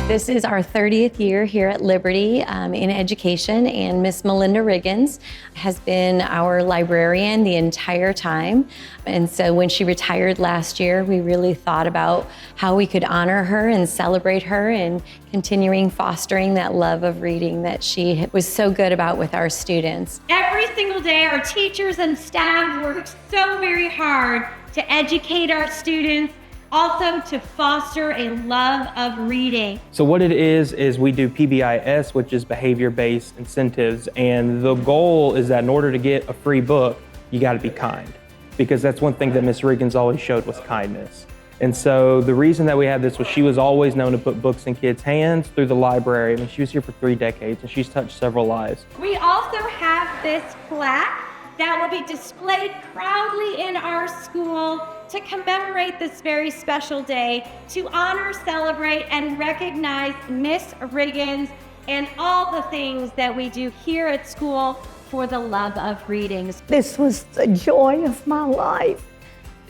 This is our 30th year here at Liberty in education, and Miss Melinda Riggins has been our librarian the entire time. And so when she retired last year, we really thought about how we could honor her and celebrate her and continuing fostering that love of reading that she was so good about with our students. Every single day, our teachers and staff work so very hard to educate our students, also to foster a love of reading. So what it is we do PBIS, which is behavior-based incentives, and the goal is that in order to get a free book, you got to be kind, because that's one thing that Miss Riggins always showed was kindness. And so the reason that we had this was she was always known to put books in kids' hands through the library. I mean, she was here for 3 decades, and she's touched several lives. We also have this plaque that will be displayed proudly in our school to commemorate this very special day, to honor, celebrate, and recognize Miss Riggins and all the things that we do here at school for the love of reading. This was the joy of my life,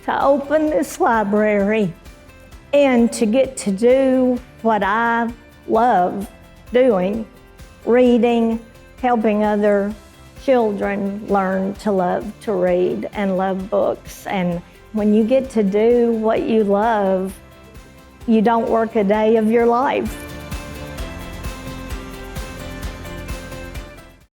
to open this library and to get to do what I love doing, reading, helping other children learn to love to read and love books. And when you get to do what you love, you don't work a day of your life.